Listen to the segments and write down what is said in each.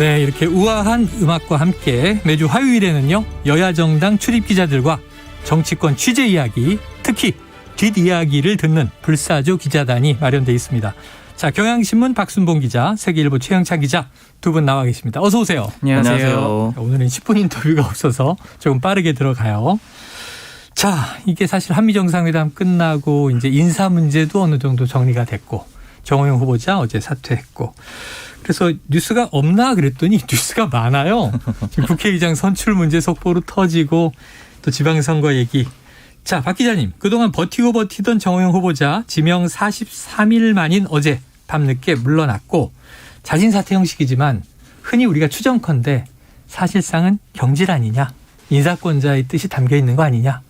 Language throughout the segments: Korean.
네, 이렇게 우아한 음악과 함께 매주 화요일에는요, 여야 정당 출입 기자들과 정치권 취재 이야기, 특히 뒷이야기를 듣는 불사조 기자단이 마련되어 있습니다. 자, 경향신문 박순봉 기자, 세계일보 최영찬 기자 두 분 나와 계십니다. 어서 오세요. 안녕하세요. 오늘은 10분 인터뷰가 없어서 조금 빠르게 들어가요. 자, 이게 사실 한미정상회담 끝나고 이제 인사 문제도 어느 정도 정리가 됐고, 정호영 후보자 어제 사퇴했고, 그래서 뉴스가 없나 그랬더니 뉴스가 많아요. 지금 국회의장 선출 문제 속보로 터지고 또 지방선거 얘기. 자, 박 기자님, 그동안 버티고 버티던 정호영 후보자 지명 43일 만인 어제 밤늦게 물러났고, 자진 사퇴 형식이지만 흔히 우리가 추정컨대 사실상은 경질 아니냐, 인사권자의 뜻이 담겨 있는 거 아니냐,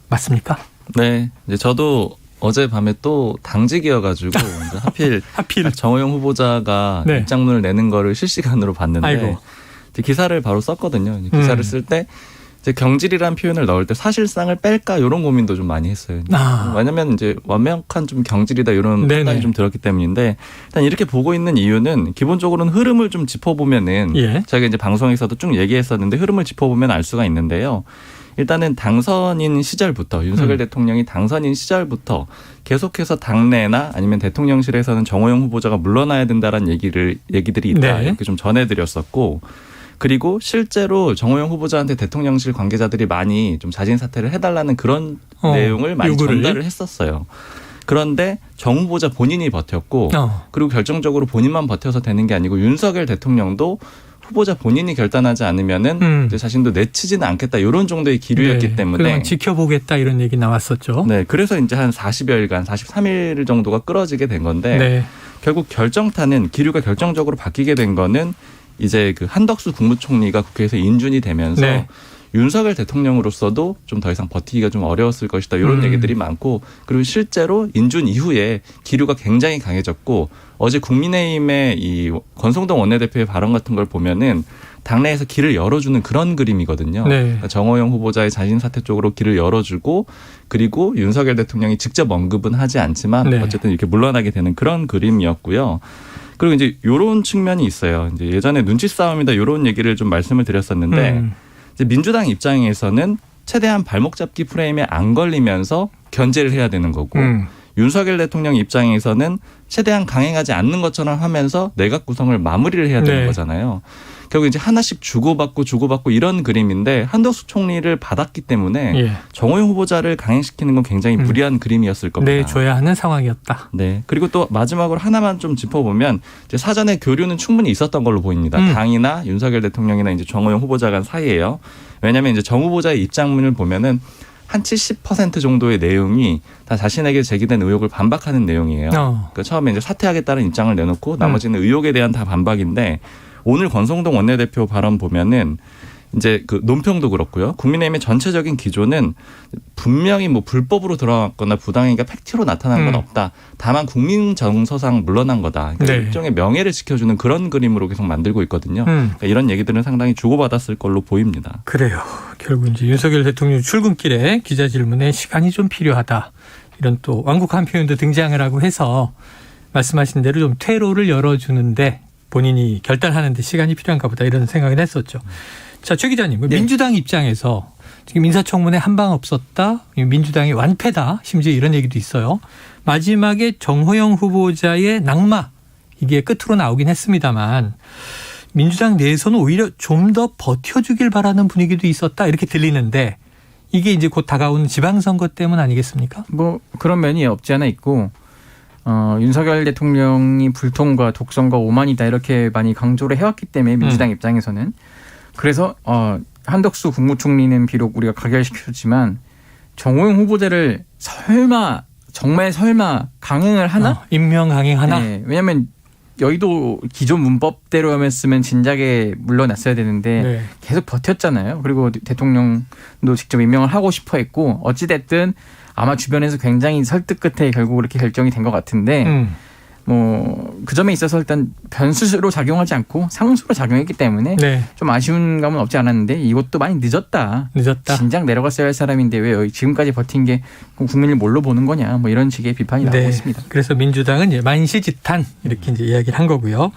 맞습니까? 네, 이제 저도 어젯밤에 또 당직이어가지고 이제 하필 정호영 후보자가 네. 입장문을 내는 거를 실시간으로 봤는데, 아이고. 이제 기사를 바로 썼거든요. 기사를 쓸 때 이제 경질이란 표현을 넣을 때 사실상을 뺄까 이런 고민도 좀 많이 했어요. 왜냐하면 이제 완벽한 좀 경질이다 이런 판단이 좀 들었기 때문인데, 일단 이렇게 보고 있는 이유는 기본적으로는 흐름을 좀 짚어보면은, 저희가 이제 방송에서도 쭉 얘기했었는데 흐름을 짚어보면 알 수가 있는데요. 일단은 당선인 시절부터, 윤석열 대통령이 당선인 시절부터 계속해서 당내나 아니면 대통령실에서는 정호영 후보자가 물러나야 된다라는 얘기들이 있다, 이렇게 좀 전해드렸었고, 그리고 실제로 정호영 후보자한테 대통령실 관계자들이 많이 좀 자진 사퇴를 해달라는 그런 내용을 많이 전달을 했었어요. 그런데 정 후보자 본인이 버텼고, 그리고 결정적으로 본인만 버텨서 되는 게 아니고 윤석열 대통령도 후보자 본인이 결단하지 않으면은 이제 자신도 내치지는 않겠다, 이런 정도의 기류였기 때문에 그동안 지켜보겠다 이런 얘기 나왔었죠. 네, 그래서 이제 한 40여일간 43일 정도가 끌어지게 된 건데, 결국 결정타는, 기류가 결정적으로 바뀌게 된 거는 이제 그 한덕수 국무총리가 국회에서 인준이 되면서 윤석열 대통령으로서도 좀 더 이상 버티기가 좀 어려웠을 것이다, 이런 얘기들이 많고, 그리고 실제로 인준 이후에 기류가 굉장히 강해졌고, 어제 국민의힘의 이 권성동 원내대표의 발언 같은 걸 보면은 당내에서 길을 열어주는 그런 그림이거든요. 그러니까 정호영 후보자의 자진 사퇴 쪽으로 길을 열어주고, 그리고 윤석열 대통령이 직접 언급은 하지 않지만 어쨌든 이렇게 물러나게 되는 그런 그림이었고요. 그리고 이제 이런 측면이 있어요. 이제 예전에 눈치 싸움이다 이런 얘기를 좀 말씀을 드렸었는데, 이제 민주당 입장에서는 최대한 발목 잡기 프레임에 안 걸리면서 견제를 해야 되는 거고, 윤석열 대통령 입장에서는 최대한 강행하지 않는 것처럼 하면서 내각 구성을 마무리를 해야 되는 거잖아요. 결국 이제 하나씩 주고받고 이런 그림인데, 한덕수 총리를 받았기 때문에 정호영 후보자를 강행시키는 건 굉장히 불리한 그림이었을 겁니다. 내줘야 하는 상황이었다. 네. 그리고 또 마지막으로 하나만 좀 짚어보면, 이제 사전에 교류는 충분히 있었던 걸로 보입니다. 당이나 윤석열 대통령이나 이제 정호영 후보자 간 사이에요. 왜냐하면 이제 정 후보자의 입장문을 보면은 한 70% 정도의 내용이 다 자신에게 제기된 의혹을 반박하는 내용이에요. 그러니까 처음에 이제 사퇴하겠다는 입장을 내놓고 나머지는 의혹에 대한 다 반박인데, 오늘 권성동 원내대표 발언 보면은 이제 그 논평도 그렇고요. 국민의힘의 전체적인 기조는 분명히 뭐 불법으로 들어갔거나 부당행위가 팩트로 나타난 건 없다, 다만 국민 정서상 물러난 거다, 그러니까 일종의 명예를 지켜주는 그런 그림으로 계속 만들고 있거든요. 그러니까 이런 얘기들은 상당히 주고받았을 걸로 보입니다. 그래요. 결국 이제 윤석열 대통령 출근길에 기자 질문에 시간이 좀 필요하다, 이런 또 완곡한 표현도 등장을 하고 해서 말씀하신 대로 좀 퇴로를 열어주는데 본인이 결단하는 데 시간이 필요한가 보다, 이런 생각을 했었죠. 자, 최 기자님, 민주당 입장에서 지금 인사청문회 한 방 없었다, 민주당이 완패다, 심지어 이런 얘기도 있어요. 마지막에 정호영 후보자의 낙마, 이게 끝으로 나오긴 했습니다만 민주당 내에서는 오히려 좀 더 버텨주길 바라는 분위기도 있었다, 이렇게 들리는데, 이게 이제 곧 다가오는 지방선거 때문 아니겠습니까? 뭐 그런 면이 없지 않아 있고, 윤석열 대통령이 불통과 독선과 오만이다, 이렇게 많이 강조를 해왔기 때문에 민주당 입장에서는, 그래서 한덕수 국무총리는 비록 우리가 가결시켰지만 정호영 후보자를 정말 설마 강행을 하나? 임명 강행하나? 네, 왜냐하면 여의도 기존 문법대로 하면으면 진작에 물러났어야 되는데 계속 버텼잖아요. 그리고 대통령도 직접 임명을 하고 싶어 했고, 어찌됐든 아마 주변에서 굉장히 설득 끝에 결국 그렇게 결정이 된 것 같은데, 뭐 그 점에 있어서 일단 변수로 작용하지 않고 상수로 작용했기 때문에 좀 아쉬운 감은 없지 않았는데, 이것도 많이 늦었다. 진작 내려갔어야 할 사람인데 왜 지금까지 버틴 게 국민을 뭘로 보는 거냐, 뭐 이런 식의 비판이 나오고 있습니다. 그래서 민주당은 만시지탄, 이렇게 이제 이야기를 한 거고요.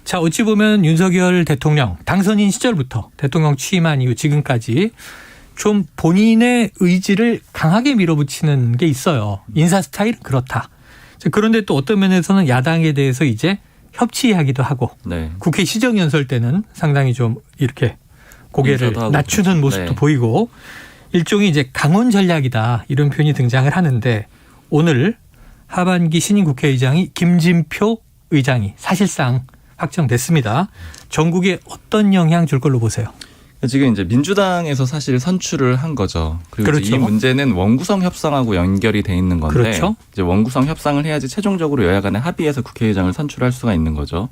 자, 어찌 보면 윤석열 대통령 당선인 시절부터 대통령 취임한 이후 지금까지 좀 본인의 의지를 강하게 밀어붙이는 게 있어요. 인사 스타일은 그렇다. 그런데 또 어떤 면에서는 야당에 대해서 이제 협치하기도 하고 네. 국회 시정연설 때는 상당히 좀 이렇게 고개를 낮추는 모습도 네. 보이고 일종의 이제 강원 전략이다 이런 표현이 등장을 하는데 오늘 하반기 신임 국회의장이 김진표 의장이 사실상 확정됐습니다. 전국에 어떤 영향 줄 걸로 보세요? 지금 이제 민주당에서 사실 선출을 한 거죠. 그리고 그렇죠. 이제 이 문제는 원구성 협상하고 연결이 돼 있는 건데 그렇죠. 이제 원구성 협상을 해야지 최종적으로 여야 간에 합의해서 국회의장을 선출할 수가 있는 거죠.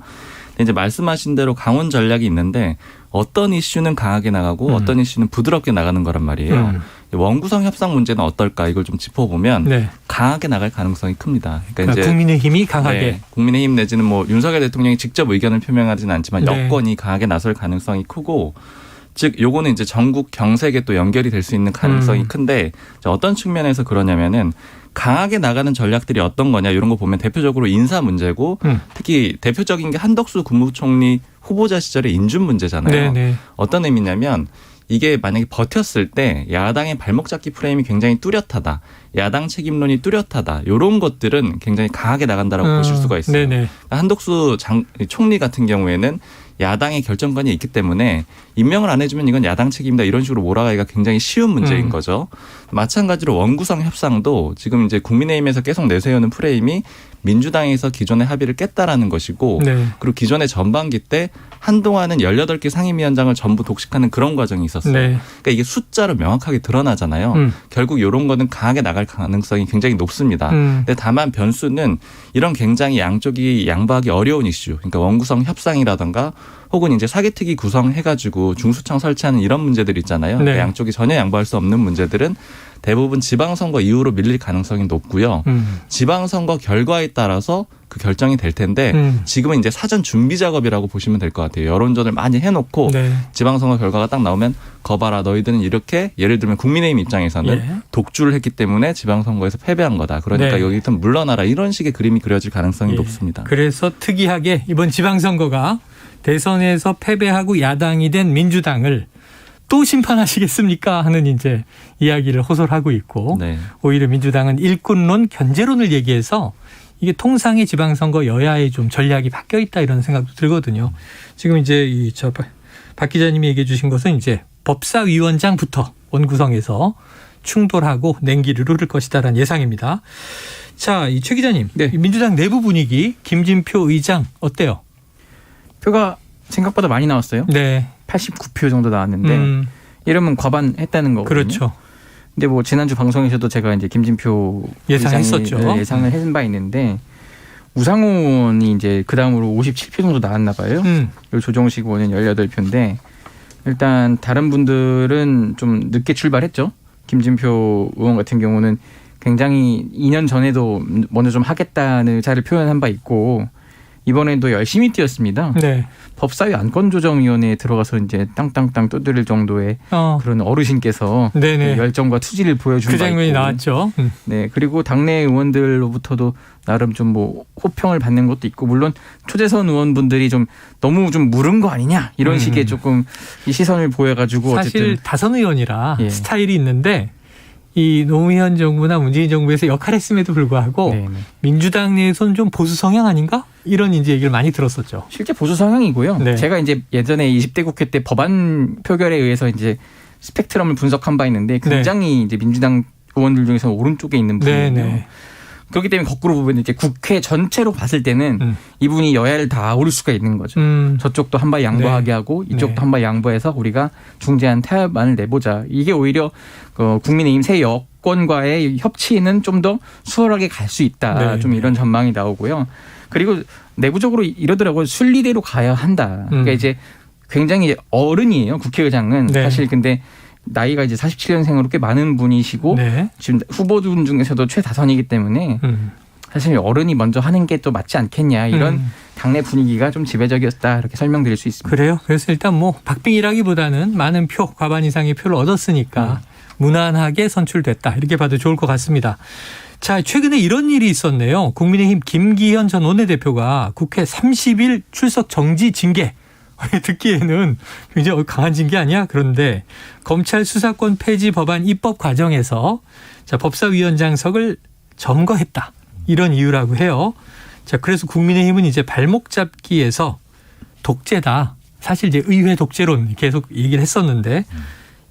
근데 이제 말씀하신 대로 강원 전략이 있는데 어떤 이슈는 강하게 나가고 어떤 이슈는 부드럽게 나가는 거란 말이에요. 원구성 협상 문제는 어떨까 이걸 좀 짚어보면 네. 강하게 나갈 가능성이 큽니다. 그러니까 이제 국민의힘이 강하게. 네, 국민의힘 내지는 뭐 윤석열 대통령이 직접 의견을 표명하지는 않지만 네. 여권이 강하게 나설 가능성이 크고 즉 요거는 이제 전국 경색에 또 연결이 될 수 있는 가능성이 큰데 어떤 측면에서 그러냐면은 강하게 나가는 전략들이 어떤 거냐 이런 거 보면 대표적으로 인사 문제고 특히 대표적인 게 한덕수 국무총리 후보자 시절의 인준 문제잖아요. 네네. 어떤 의미냐면 이게 만약에 버텼을 때 야당의 발목 잡기 프레임이 굉장히 뚜렷하다. 야당 책임론이 뚜렷하다. 이런 것들은 굉장히 강하게 나간다라고 보실 수가 있어요. 네네. 한덕수 총리 같은 경우에는 야당의 결정권이 있기 때문에 임명을 안 해주면 이건 야당 책임이다 이런 식으로 몰아가기가 굉장히 쉬운 문제인 거죠. 마찬가지로 원구성 협상도 지금 이제 국민의힘에서 계속 내세우는 프레임이 민주당에서 기존의 합의를 깼다라는 것이고 네. 그리고 기존의 전반기 때 한동안은 18개 상임위원장을 전부 독식하는 그런 과정이 있었어요. 네. 그러니까 이게 숫자로 명확하게 드러나잖아요. 결국 이런 거는 강하게 나갈 가능성이 굉장히 높습니다. 근데 다만 변수는 이런 굉장히 양쪽이 양보하기 어려운 이슈, 그러니까 원구성 협상이라든가 혹은 이제 사개특위 구성해가지고 중수청 설치하는 이런 문제들 있잖아요. 네. 그러니까 양쪽이 전혀 양보할 수 없는 문제들은 대부분 지방선거 이후로 밀릴 가능성이 높고요. 지방선거 결과에 따라서 그 결정이 될 텐데 지금은 이제 사전 준비 작업이라고 보시면 될 것 같아요. 여론전을 많이 해놓고 네. 지방선거 결과가 딱 나오면 거봐라 너희들은 이렇게 예를 들면 국민의힘 입장에서는 예. 독주를 했기 때문에 지방선거에서 패배한 거다. 그러니까 네. 여기서 물러나라 이런 식의 그림이 그려질 가능성이 예. 높습니다. 그래서 특이하게 이번 지방선거가 대선에서 패배하고 야당이 된 민주당을 또 심판하시겠습니까 하는 이제 이야기를 호소하고 있고 네. 오히려 민주당은 일꾼론, 견제론을 얘기해서 이게 통상의 지방선거 여야의 좀 전략이 바뀌어 있다 이런 생각도 들거든요. 지금 이제 박 기자님이 얘기해 주신 것은 이제 법사위원장부터 원구성에서 충돌하고 냉기를 흐를 것이다라는 예상입니다. 자, 이 최 기자님, 네. 민주당 내부 분위기 김진표 의장 어때요? 표가 생각보다 많이 나왔어요. 네. 89표 정도 나왔는데 이러면 과반했다는 거거든요. 그렇죠. 근데 뭐 지난주 방송에서도 제가 이제 김진표 예상했었죠. 의장이 예상을 해준 바 있는데 우상호 의원이 이제 그 다음으로 57표 정도 나왔나 봐요. 그리고 조정식 의원은 18표인데 일단 다른 분들은 좀 늦게 출발했죠. 김진표 의원 같은 경우는 굉장히 2년 전에도 먼저 좀 하겠다는 의사를 표현한 바 있고 이번에도 열심히 뛰었습니다. 네. 법사위 안건조정위원회에 들어가서 이제 땅땅땅 두드릴 정도의 그런 어르신께서 네네. 열정과 투지를 보여준 그 바 장면이 있고. 나왔죠. 네, 그리고 당내 의원들로부터도 나름 좀 뭐 호평을 받는 것도 있고 물론 초재선 의원분들이 좀 너무 좀 물은 거 아니냐 이런 식의 조금 이 시선을 보여가지고 사실 어쨌든 다선 의원이라 예. 스타일이 있는데 이 노무현 정부나 문재인 정부에서 역할했음에도 불구하고 네네. 민주당 내에서는 좀 보수 성향 아닌가? 이런 이제 얘기를 많이 들었었죠. 실제 보수 성향이고요. 네. 제가 이제 예전에 20대 국회 때 법안 표결에 의해서 이제 스펙트럼을 분석한 바 있는데 굉장히 이제 민주당 의원들 중에서 오른쪽에 있는 분이에요. 네네. 그렇기 때문에 거꾸로 보면 이제 국회 전체로 봤을 때는 이분이 여야를 다 아우를 수가 있는 거죠. 저쪽도 한 발 양보하게 네. 하고 이쪽도 네. 한 발 양보해서 우리가 중재한 타협안을 내보자. 이게 오히려 국민의힘 새 여권과의 협치는 좀 더 수월하게 갈 수 있다. 네. 좀 이런 전망이 나오고요. 그리고 내부적으로 이러더라고요. 순리대로 가야 한다. 그러니까 이제 굉장히 어른이에요. 국회의장은 네. 사실 근데 나이가 이제 47년생으로 꽤 많은 분이시고 네. 지금 후보들 중에서도 최다선이기 때문에 사실 어른이 먼저 하는 게 또 맞지 않겠냐 이런 당내 분위기가 좀 지배적이었다 이렇게 설명드릴 수 있습니다. 그래요. 그래서 일단 뭐 박빙이라기보다는 많은 표, 과반 이상의 표를 얻었으니까 무난하게 선출됐다 이렇게 봐도 좋을 것 같습니다. 자, 최근에 이런 일이 있었네요. 국민의힘 김기현 전 원내대표가 국회 30일 출석 정지 징계. 듣기에는 굉장히 강한 징계 아니야? 그런데 검찰 수사권 폐지 법안 입법 과정에서 자, 법사위원장석을 점거했다. 이런 이유라고 해요. 자, 그래서 국민의힘은 이제 발목 잡기에서 독재다. 사실 이제 의회 독재론 계속 얘기를 했었는데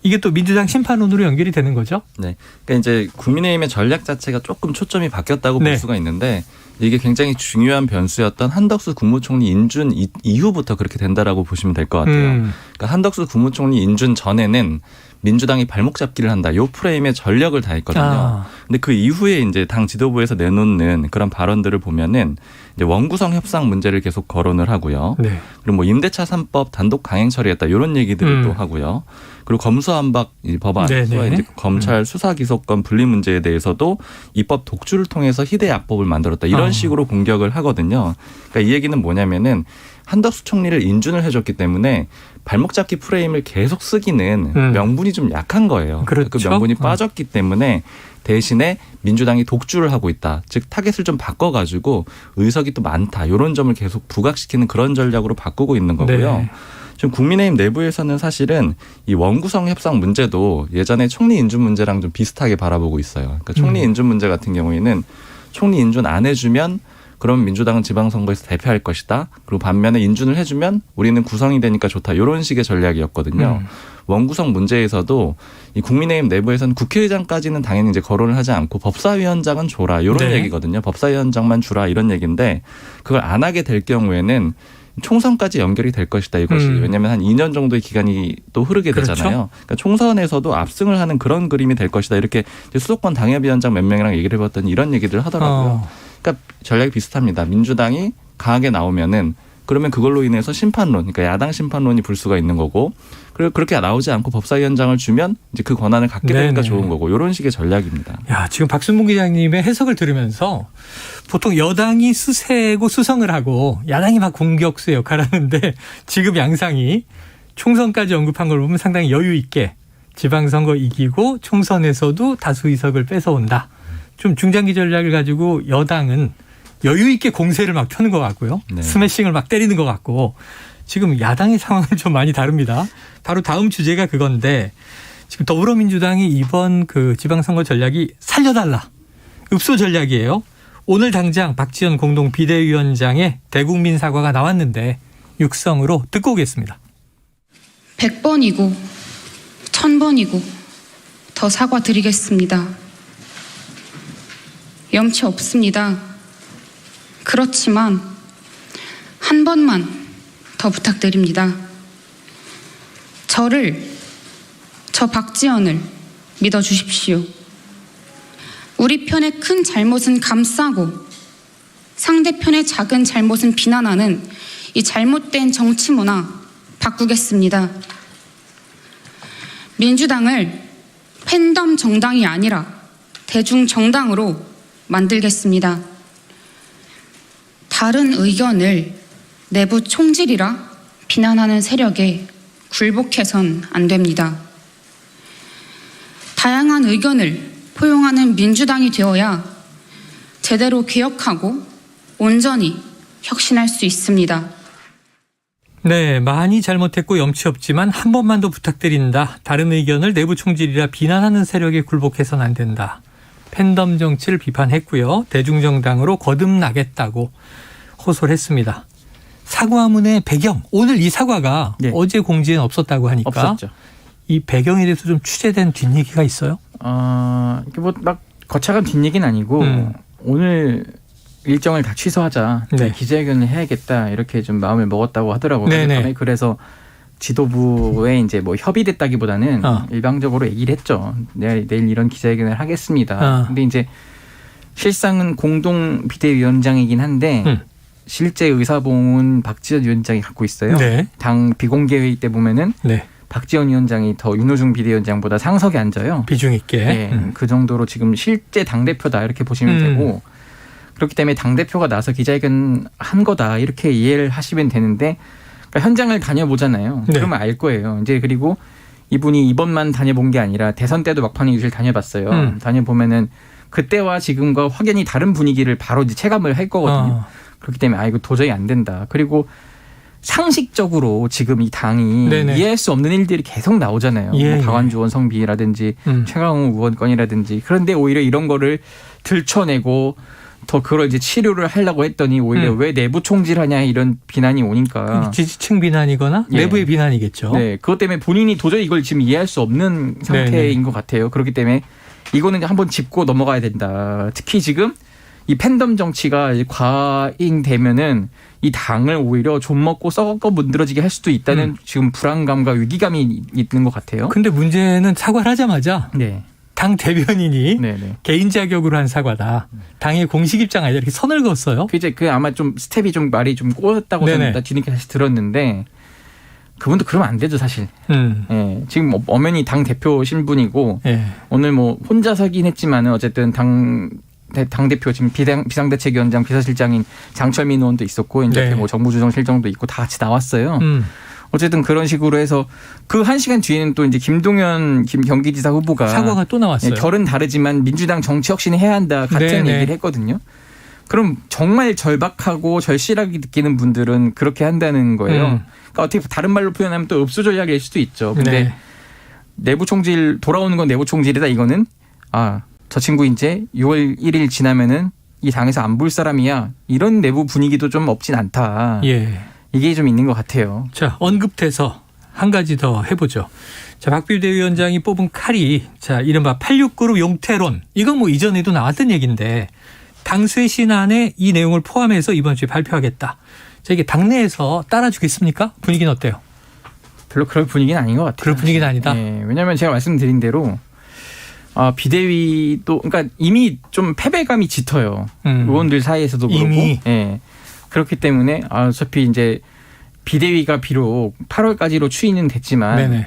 이게 또 민주당 심판론으로 연결이 되는 거죠? 네. 그러니까 이제 국민의힘의 전략 자체가 조금 초점이 바뀌었다고 볼 수가 있는데 이게 굉장히 중요한 변수였던 한덕수 국무총리 인준 이후부터 그렇게 된다라고 보시면 될 것 같아요. 그러니까 한덕수 국무총리 인준 전에는 민주당이 발목 잡기를 한다. 요 프레임에 전력을 다했거든요. 근데 그 이후에 이제 당 지도부에서 내놓는 그런 발언들을 보면은 이제 원구성 협상 문제를 계속 거론을 하고요. 네. 그리고 뭐 임대차 3법 단독 강행 처리했다. 이런 얘기들을 또 하고요. 그리고 검수완박 법안, 이제 검찰 수사 기소권 분리 문제에 대해서도 입법 독주를 통해서 희대약법을 만들었다. 이런 식으로 공격을 하거든요. 그러니까 이 얘기는 뭐냐면은 한덕수 총리를 인준을 해줬기 때문에 발목 잡기 프레임을 계속 쓰기는 명분이 좀 약한 거예요. 그렇죠. 그 명분이 빠졌기 때문에 대신에 민주당이 독주를 하고 있다. 즉 타겟을 좀 바꿔가지고 의석이 또 많다. 이런 점을 계속 부각시키는 그런 전략으로 바꾸고 있는 거고요. 네. 지금 국민의힘 내부에서는 사실은 이 원구성 협상 문제도 예전에 총리 인준 문제랑 좀 비슷하게 바라보고 있어요. 그러니까 총리 인준 문제 같은 경우에는 총리 인준 안 해주면 그럼 민주당은 지방선거에서 대표할 것이다. 그리고 반면에 인준을 해주면 우리는 구성이 되니까 좋다. 이런 식의 전략이었거든요. 원구성 문제에서도 이 국민의힘 내부에서는 국회의장까지는 당연히 이제 거론을 하지 않고 법사위원장은 줘라. 이런 얘기거든요. 법사위원장만 주라. 이런 얘기인데 그걸 안 하게 될 경우에는 총선까지 연결이 될 것이다 이것이. 왜냐하면 한 2년 정도의 기간이 또 흐르게 되잖아요. 그러니까 총선에서도 압승을 하는 그런 그림이 될 것이다. 이렇게 수도권 당협위원장 몇 명이랑 얘기를 해봤더니 이런 얘기들을 하더라고요. 그러니까 전략이 비슷합니다. 민주당이 강하게 나오면은 그러면 그걸로 인해서 심판론, 그러니까 야당 심판론이 불 수가 있는 거고, 그리고 그렇게 나오지 않고 법사위원장을 주면 이제 그 권한을 갖게 되니까 좋은 거고, 이런 식의 전략입니다. 야, 지금 박순봉 기자님의 해석을 들으면서 보통 여당이 수세고 수성을 하고 야당이 막 공격수 역할을 하는데 지금 양상이 총선까지 언급한 걸 보면 상당히 여유 있게 지방선거 이기고 총선에서도 다수 의석을 뺏어온다. 좀 중장기 전략을 가지고 여당은 여유 있게 공세를 막 펴는 것 같고요. 네. 스매싱을 막 때리는 것 같고 지금 야당의 상황은 좀 많이 다릅니다. 바로 다음 주제가 그건데 지금 더불어민주당이 이번 그 지방선거 전략이 살려달라. 읍소 전략이에요. 오늘 당장 박지원 공동 비대위원장의 대국민 사과가 나왔는데 육성으로 듣고 오겠습니다. 100번이고 1000번이고 더 사과드리겠습니다. 염치 없습니다. 그렇지만 한 번만 더 부탁드립니다. 저 박지원을 믿어주십시오. 우리 편의 큰 잘못은 감싸고 상대편의 작은 잘못은 비난하는 이 잘못된 정치 문화 바꾸겠습니다. 민주당을 팬덤 정당이 아니라 대중 정당으로 만들겠습니다. 다른 의견을 내부 총질이라 비난하는 세력에 굴복해선 안 됩니다. 다양한 의견을 포용하는 민주당이 되어야 제대로 개혁하고 온전히 혁신할 수 있습니다. 네, 많이 잘못했고 염치 없지만 한 번만 더 부탁드린다. 다른 의견을 내부 총질이라 비난하는 세력에 굴복해서는 안 된다. 팬덤 정치를 비판했고요. 대중정당으로 거듭나겠다고 호소를 했습니다. 사과문의 배경, 오늘 이 사과가 어제 공지에는 없었다고 하니까 없었죠. 이 배경에 대해서 좀 취재된 뒷얘기가 있어요? 이게 뭐 막 거창한 뒷얘기는 아니고 오늘 일정을 다 취소하자. 기자회견을 해야겠다. 이렇게 좀 마음을 먹었다고 하더라고요. 그래서 지도부에 이제 뭐 협의됐다기보다는 일방적으로 얘기를 했죠. 내일 이런 기자회견을 하겠습니다. 근데 이제 실상은 공동 비대위원장이긴 한데 실제 의사봉은 박지원 위원장이 갖고 있어요. 당 비공개 회의 때 보면은 박지원 위원장이 더 윤호중 비대위원장보다 상석에 앉아요. 비중 있게. 그 정도로 지금 실제 당대표다 이렇게 보시면 되고 그렇기 때문에 당대표가 나서 기자회견 한 거다 이렇게 이해를 하시면 되는데 그러니까 현장을 다녀보잖아요. 그러면 알 거예요. 이제 그리고 이분이 이번만 다녀본 게 아니라 대선 때도 막판에 유실 다녀봤어요. 다녀보면은 그때와 지금과 확연히 다른 분위기를 바로 이제 체감을 할 거거든요. 그렇기 때문에 이거 도저히 안 된다. 그리고 상식적으로 지금 이 당이 네네. 이해할 수 없는 일들이 계속 나오잖아요. 예, 뭐 박완주 원성비라든지 최강욱 의원 건이라든지. 그런데 오히려 이런 거를 들춰내고 더 그걸 이제 치료를 하려고 했더니 오히려 왜 내부 총질하냐 이런 비난이 오니까. 지지층 비난이거나 내부의 비난이겠죠. 네, 그것 때문에 본인이 도저히 이걸 지금 이해할 수 없는 상태인 네네. 것 같아요. 그렇기 때문에 이거는 한번 짚고 넘어가야 된다. 특히 지금 이 팬덤 정치가 과잉되면은 이 당을 오히려 좀 먹고 썩어 문드러지게 할 수도 있다는 지금 불안감과 위기감이 있는 것 같아요. 근데 문제는 사과를 하자마자 네. 당 대변인이 네네. 개인 자격으로 한 사과다. 당의 공식 입장 아니다. 이렇게 선을 그었어요. 그 아마 좀 스텝이 좀 말이 좀 꼬였다고 저는 뒤늦게 다시 들었는데 그분도 그러면 안 되죠 사실. 예, 지금 엄연히 당 대표 신분이고 오늘 뭐 혼자 서긴 했지만은 어쨌든 당 대표 지금 비상대책위원장 비서실장인 장철민 의원도 있었고 이제 뭐 정무조정실장도 있고 다 같이 나왔어요. 어쨌든 그런 식으로 해서 그 1시간 뒤에는 또 이제 김동연 경기지사 후보가 사과가 또 나왔어요. 결은 다르지만 민주당 정치 혁신을 해야 한다 같은 얘기를 했거든요. 그럼 정말 절박하고 절실하게 느끼는 분들은 그렇게 한다는 거예요. 그러니까 어떻게 다른 말로 표현하면 또 읍수 전략일 수도 있죠. 근데 내부 총질 돌아오는 건 내부 총질이다. 이거는 저 친구 이제 6월 1일 지나면은 이 당에서 안 볼 사람이야. 이런 내부 분위기도 좀 없진 않다. 이게 좀 있는 것 같아요. 자, 언급돼서 한 가지 더 해보죠. 자, 박 비대위원장이 뽑은 칼이 자, 이른바 86그룹 용태론. 이건 뭐 이전에도 나왔던 얘기인데 당수의 신안에 이 내용을 포함해서 이번 주에 발표하겠다. 자, 이게 당내에서 따라주겠습니까? 분위기는 어때요? 별로 그럴 분위기는 아닌 것 같아요. 그럴 분위기는 아니다. 왜냐하면 제가 말씀드린 대로 비대위도 그러니까 이미 좀 패배감이 짙어요. 의원들 사이에서도 그렇고. 이미. 그렇기 때문에 어차피 이제 비대위가 비록 8월까지로 추인은 됐지만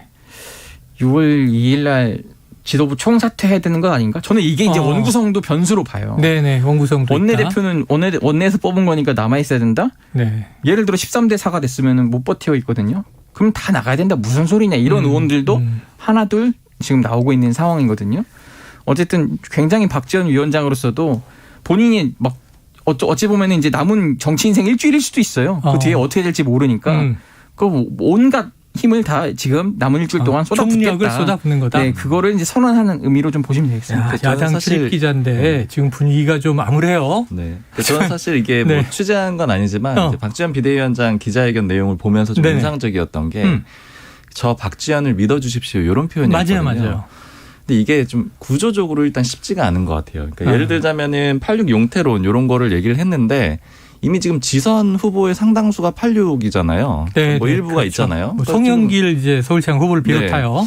6월 2일 날 지도부 총사퇴해야 되는 건 아닌가? 저는 이게 이제 원구성도 변수로 봐요. 원구성도 원내대표는 원내에서 뽑은 거니까 남아 있어야 된다. 예를 들어 13대 4가 됐으면 못 버티고 있거든요. 그럼 다 나가야 된다. 무슨 소리냐? 이런 의원들도 하나 둘 지금 나오고 있는 상황이거든요. 어쨌든 굉장히 박지원 위원장으로서도 본인이 막 어찌 보면 이제 남은 정치 인생 일주일일 수도 있어요. 그 뒤에 어떻게 될지 모르니까 그 온갖 힘을 다 지금 남은 일주일 동안 쏟아붓겠다. 총력을 쏟아붓는 거다. 네, 그거를 이제 선언하는 의미로 좀 보시면 되겠습니다. 야당 출입 기자인데 지금 분위기가 좀 암울해요. 저는 사실 이게 뭐 취재한 건 아니지만 이제 박지원 비대위원장 기자회견 내용을 보면서 좀 인상적이었던 게 저 박지원을 믿어주십시오 이런 표현이었거든요. 맞아요. 근데 이게 좀 구조적으로 일단 쉽지가 않은 것 같아요. 그러니까 예를 들자면은 86 용태론 이런 거를 얘기를 했는데 이미 지금 지선 후보의 상당수가 86이잖아요. 뭐 일부가 있잖아요. 뭐 송영길 이제 서울시장 후보를 비롯하여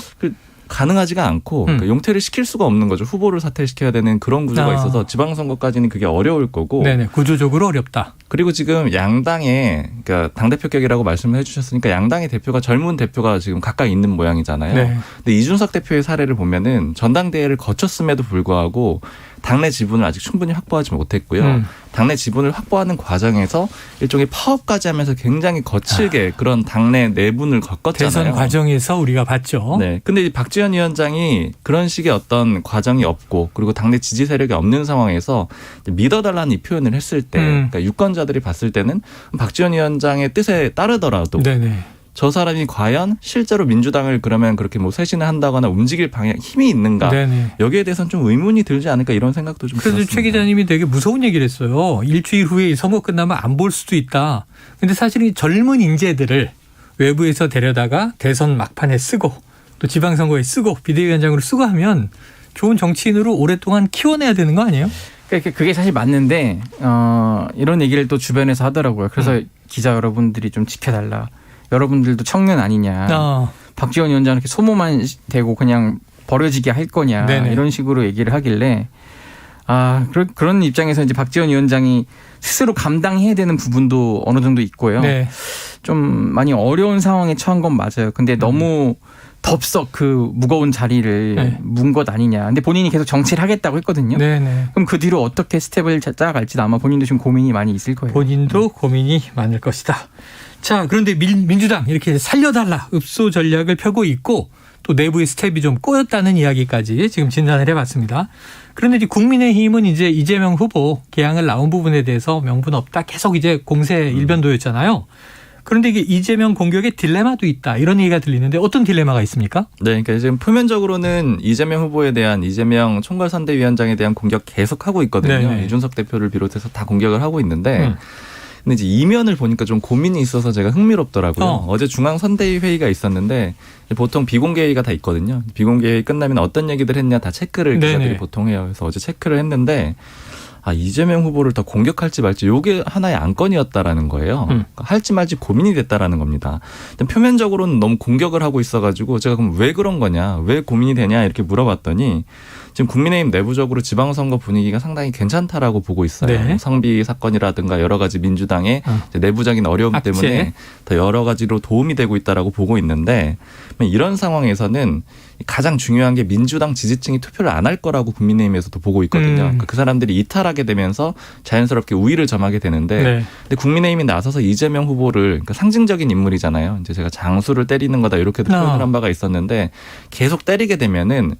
가능하지가 않고 그러니까 용퇴를 시킬 수가 없는 거죠. 후보를 사퇴시켜야 되는 그런 구조가 있어서 지방선거까지는 그게 어려울 거고. 구조적으로 어렵다. 그리고 지금 양당의 그러니까 당대표 격이라고 말씀을 해 주셨으니까 양당의 대표가 젊은 대표가 지금 가까이 있는 모양이잖아요. 근데 이준석 대표의 사례를 보면은 전당대회를 거쳤음에도 불구하고 당내 지분을 아직 충분히 확보하지 못했고요. 당내 지분을 확보하는 과정에서 일종의 파업까지 하면서 굉장히 거칠게 그런 당내 내분을 겪었잖아요. 대선 과정에서 우리가 봤죠. 근데 이 박지원 위원장이 그런 식의 어떤 과정이 없고 그리고 당내 지지 세력이 없는 상황에서 믿어달라는 이 표현을 했을 때 그러니까 유권자들이 봤을 때는 박지원 위원장의 뜻에 따르더라도 저 사람이 과연 실제로 민주당을 그러면 그렇게 뭐 쇄신을 한다거나 움직일 방향 힘이 있는가 여기에 대해서는 좀 의문이 들지 않을까 이런 생각도 좀 그래서 들었습니다. 최 기자님이 되게 무서운 얘기를 했어요. 일주일 후에 선거 끝나면 안 볼 수도 있다. 근데 사실 이 젊은 인재들을 외부에서 데려다가 대선 막판에 쓰고 또 지방선거에 쓰고 비대위원장으로 쓰고 하면 좋은 정치인으로 오랫동안 키워내야 되는 거 아니에요? 그게 사실 맞는데 이런 얘기를 또 주변에서 하더라고요. 그래서 기자 여러분들이 좀 지켜달라. 여러분들도 청년 아니냐. 박지원 위원장 이렇게 소모만 되고 그냥 버려지게 할 거냐. 이런 식으로 얘기를 하길래 그런 입장에서 이제 박지원 위원장이 스스로 감당해야 되는 부분도 어느 정도 있고요. 좀 많이 어려운 상황에 처한 건 맞아요. 근데 너무 덥석 그 무거운 자리를 문 것 아니냐. 근데 본인이 계속 정치를 하겠다고 했거든요. 그럼 그 뒤로 어떻게 스텝을 짜갈지도 아마 본인도 지금 고민이 많이 있을 거예요. 본인도 고민이 많을 것이다. 자, 그런데 민주당 이렇게 살려달라 읍소 전략을 펴고 있고 또 내부의 스텝이 좀 꼬였다는 이야기까지 지금 진단을 해봤습니다. 그런데 이제 국민의힘은 이제 이재명 후보 개항을 나온 부분에 대해서 명분 없다. 계속 이제 공세 일변도였잖아요. 그런데 이게 이재명 공격에 딜레마도 있다. 이런 얘기가 들리는데 어떤 딜레마가 있습니까? 네, 그러니까 지금 표면적으로는 이재명 후보에 대한 이재명 총괄선대위원장에 대한 공격 계속하고 있거든요. 네네. 이준석 대표를 비롯해서 다 공격을 하고 있는데 근데 이제 이면을 보니까 좀 고민이 있어서 제가 흥미롭더라고요. 어제 중앙선대위 회의가 있었는데 보통 비공개 회의가 다 있거든요. 비공개 회의 끝나면 어떤 얘기들 했냐 다 체크를 기자들이 네네. 보통 해요. 그래서 어제 체크를 했는데 이재명 후보를 더 공격할지 말지 요게 하나의 안건이었다라는 거예요. 그러니까 할지 말지 고민이 됐다라는 겁니다. 표면적으로는 너무 공격을 하고 있어가지고 제가 그럼 왜 그런 거냐, 왜 고민이 되냐 이렇게 물어봤더니 지금 국민의힘 내부적으로 지방선거 분위기가 상당히 괜찮다라고 보고 있어요. 네. 성비 사건이라든가 여러 가지 민주당의 이제 내부적인 어려움 악재. 때문에 더 여러 가지로 도움이 되고 있다라고 보고 있는데 이런 상황에서는 가장 중요한 게 민주당 지지층이 투표를 안 할 거라고 국민의힘에서도 보고 있거든요. 그러니까 그 사람들이 이탈하게 되면서 자연스럽게 우위를 점하게 되는데 네. 근데 국민의힘이 나서서 이재명 후보를 그러니까 상징적인 인물이잖아요. 이제 제가 장수를 때리는 거다 이렇게도 표현을 한 바가 있었는데 계속 때리게 되면은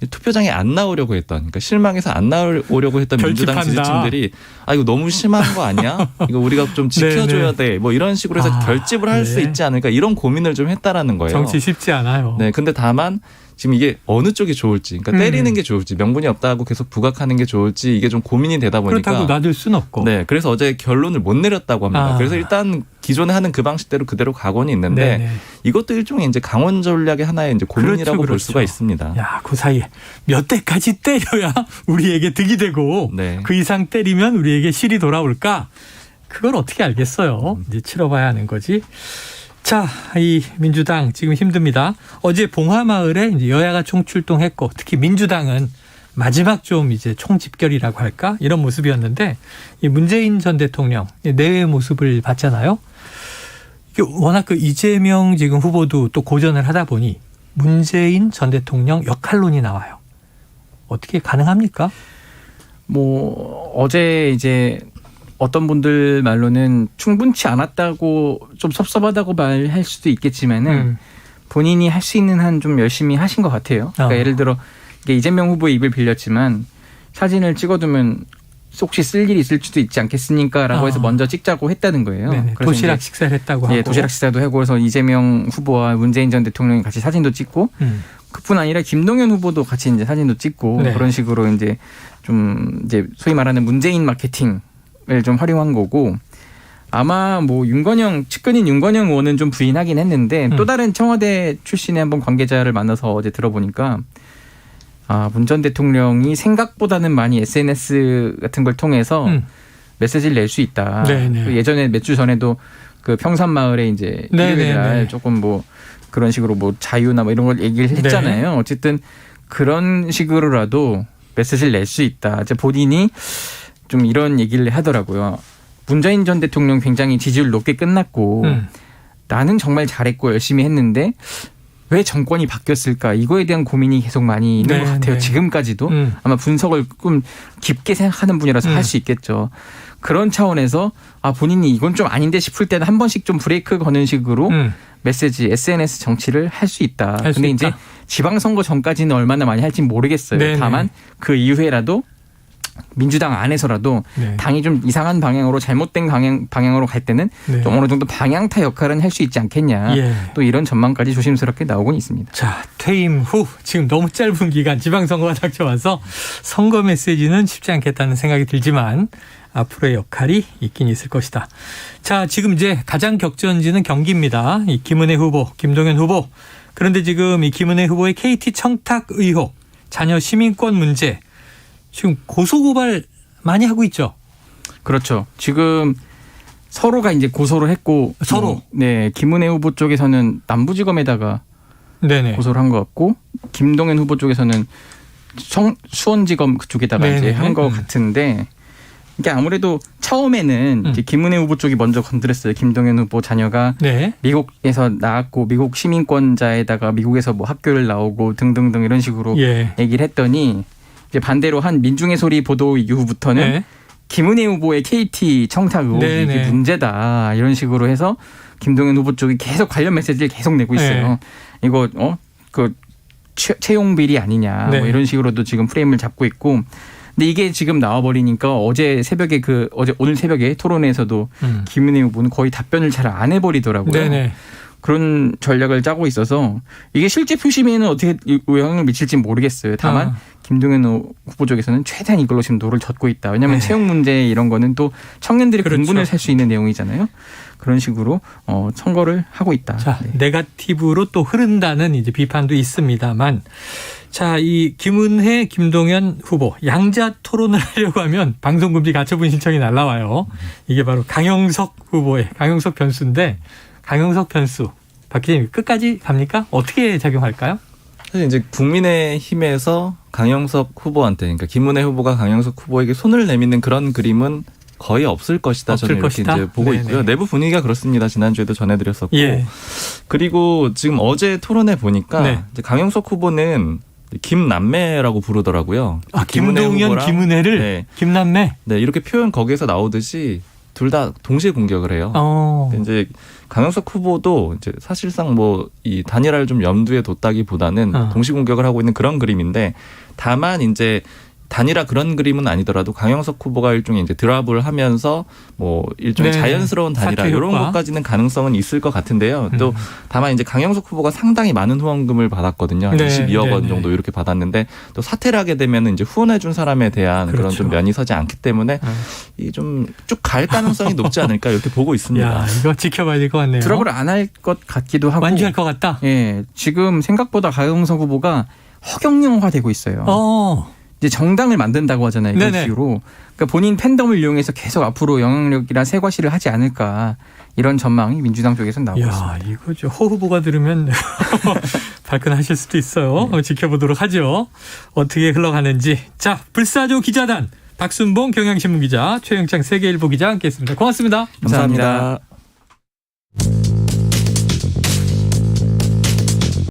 투표장에 안 나오려고 했던 그러니까 실망해서 안 나오려고 했던 민주당 결집한다. 지지층들이 이거 너무 심한 거 아니야? 이거 우리가 좀 지켜줘야 돼. 뭐 이런 식으로 해서 결집을 할 수 네. 있지 않을까 이런 고민을 좀 했다라는 거예요. 정치 쉽지 않아요. 네, 근데 다만 지금 이게 어느 쪽이 좋을지, 그러니까 때리는 게 좋을지, 명분이 없다고 계속 부각하는 게 좋을지 이게 좀 고민이 되다 보니까 그렇다고 놔둘 순 없고. 네, 그래서 어제 결론을 못 내렸다고 합니다. 그래서 일단 기존에 하는 그 방식대로 그대로 가고는 있는데 네네. 이것도 일종의 이제 강원 전략의 하나의 이제 고민이라고 볼 수가 있습니다. 야, 그 사이에 몇 대까지 때려야 우리에게 득이 되고 네. 그 이상 때리면 우리에게 실이 돌아올까? 그걸 어떻게 알겠어요? 이제 치러봐야 하는 거지. 자, 이 민주당 지금 힘듭니다. 어제 봉화마을에 이제 여야가 총출동했고 특히 민주당은 마지막 좀 이제 총집결이라고 할까? 이런 모습이었는데 이 문재인 전 대통령 내외 모습을 봤잖아요. 이게 워낙 그 이재명 지금 후보도 또 고전을 하다 보니 문재인 전 대통령 역할론이 나와요. 어떻게 가능합니까? 뭐 어제 이제 어떤 분들 말로는 충분치 않았다고 좀 섭섭하다고 말할 수도 있겠지만은 본인이 할 수 있는 한 좀 열심히 하신 것 같아요. 그러니까 예를 들어 이게 이재명 후보의 입을 빌렸지만 사진을 찍어두면 혹시 쓸 일이 있을 수도 있지 않겠습니까라고 해서 먼저 찍자고 했다는 거예요. 네네. 그래서 도시락 식사를 했다고 하고. 예, 도시락 식사도 하고 그래서 이재명 후보와 문재인 전 대통령이 같이 사진도 찍고 그뿐 아니라 김동연 후보도 같이 이제 사진도 찍고 네. 그런 식으로 이제 좀 이제 소위 말하는 문재인 마케팅을 좀 활용한 거고 아마 뭐 측근인 윤건영 의원은 좀 부인하긴 했는데 또 다른 청와대 출신의 한번 관계자를 만나서 어제 들어보니까 문 전 대통령이 생각보다는 많이 SNS 같은 걸 통해서 메시지를 낼 수 있다. 네네. 예전에 몇 주 전에도 그 평산마을에 이제 일요일 날 조금 뭐 그런 식으로 뭐 자유나 뭐 이런 걸 얘기를 했잖아요. 어쨌든 그런 식으로라도 메시지를 낼 수 있다. 이제 본인이 좀 이런 얘기를 하더라고요. 문재인 전 대통령 굉장히 지지율 높게 끝났고 나는 정말 잘했고 열심히 했는데 왜 정권이 바뀌었을까 이거에 대한 고민이 계속 많이 있는 것 같아요. 지금까지도 아마 분석을 좀 깊게 생각하는 분이라서 할 수 있겠죠. 그런 차원에서 본인이 이건 좀 아닌데 싶을 때는 한 번씩 좀 브레이크 거는 식으로 메시지 SNS 정치를 할 수 있다. 근데 이제 지방선거 전까지는 얼마나 많이 할지 모르겠어요. 네네. 다만 그 이후에라도 민주당 안에서라도 당이 좀 이상한 방향으로 잘못된 방향으로 갈 때는 좀 어느 정도 방향타 역할은 할 수 있지 않겠냐. 또 이런 전망까지 조심스럽게 나오곤 있습니다. 자, 퇴임 후 지금 너무 짧은 기간 지방선거가 닥쳐와서 선거 메시지는 쉽지 않겠다는 생각이 들지만 앞으로의 역할이 있긴 있을 것이다. 자, 지금 이제 가장 격전지는 경기입니다. 이 김은혜 후보, 김동연 후보. 그런데 지금 이 김은혜 후보의 KT 청탁 의혹, 자녀 시민권 문제 지금 고소고발 많이 하고 있죠. 그렇죠. 지금 서로가 이제 고소를 했고 서로. 네, 김은혜 후보 쪽에서는 남부지검에다가 네네. 고소를 한 것 같고 김동연 후보 쪽에서는 수원지검 그쪽에다가 네네. 이제 한 것 같은데 이게 아무래도 처음에는 이제 김은혜 후보 쪽이 먼저 건드렸어요. 김동연 후보 자녀가 미국에서 나왔고 미국 시민권자에다가 미국에서 뭐 학교를 나오고 등등등 이런 식으로 얘기를 했더니 이제 반대로 한 민중의 소리 보도 이후부터는 김은혜 후보의 KT 청탁 의혹이 이게 문제다 이런 식으로 해서 김동연 후보 쪽이 계속 관련 메시지를 계속 내고 있어요. 이거 채용 비리 아니냐 네. 뭐 이런 식으로도 지금 프레임을 잡고 있고. 근데 이게 지금 나와버리니까 오늘 새벽에 토론회에서도 김은혜 후보는 거의 답변을 잘 안 해버리더라고요. 네네. 그런 전략을 짜고 있어서 이게 실제 표심에는 어떻게 영향을 미칠지 모르겠어요. 다만 김동연 후보 쪽에서는 최대한 이걸로 지금 노를 젓고 있다. 왜냐하면 채용 문제 이런 거는 또 청년들이 그렇죠. 공분을 살 수 있는 내용이잖아요. 그런 식으로 선거를 하고 있다. 자, 네. 네거티브로 또 흐른다는 이제 비판도 있습니다만, 자, 이 김은혜, 김동연 후보 양자 토론을 하려고 하면 방송금지 가처분 신청이 날라와요. 이게 바로 강영석 후보의 강영석 변수인데, 강영석 변수 박 기자님 끝까지 갑니까? 어떻게 작용할까요? 사실 이제 국민의힘에서 강영석 후보한테, 그러니까 김은혜 후보가 강영석 후보에게 손을 내미는 그런 그림은 거의 없을 것이다. 없을 저는 것이다? 이렇게 이제 보고 네네. 있고요. 내부 분위기가 그렇습니다. 지난주에도 전해드렸었고. 예. 그리고 지금 어제 토론회 보니까 네. 이제 강영석 후보는 김남매라고 부르더라고요. 아, 김은혜 김동연, 후보랑 김은혜를 네. 김남매. 네, 이렇게 표현 거기에서 나오듯이 둘 다 동시에 공격을 해요. 이제 강영석 후보도 이제 사실상 뭐 이 단일화를 좀 염두에 뒀다기보다는 동시 공격을 하고 있는 그런 그림인데, 다만 이제 단일화 그런 그림은 아니더라도 강영석 후보가 일종의 이제 드랍을 하면서 뭐 일종의 네. 자연스러운 단일화 사퇴 이런 효과. 것까지는 가능성은 있을 것 같은데요. 또 다만 이제 강영석 후보가 상당히 많은 후원금을 받았거든요. 네. 22억 원 네. 정도 이렇게 받았는데, 또 사퇴를 하게 되면 이제 후원해준 사람에 대한 그런 그렇죠. 좀 면이 서지 않기 때문에 이 좀 쭉 갈 가능성이 높지 않을까 이렇게 보고 있습니다. 야, 이거 지켜봐야 될 것 같네요. 드랍을 안 할 것 같기도 하고. 완주할 것 같다. 예, 지금 생각보다 강영석 후보가 허경영화되고 있어요. 이제 정당을 만든다고 하잖아요. 이런 네네. 식으로. 그러니까 본인 팬덤을 이용해서 계속 앞으로 영향력이나 세과시를 하지 않을까. 이런 전망이 민주당 쪽에서 나오고 있습니다. 야, 이거 허 후보가 들으면 발끈하실 수도 있어요. 지켜보도록 하죠. 어떻게 흘러가는지. 자, 불사조 기자단 박순봉 경향신문 기자, 최영창 세계일보 기자 함께했습니다. 고맙습니다. 감사합니다.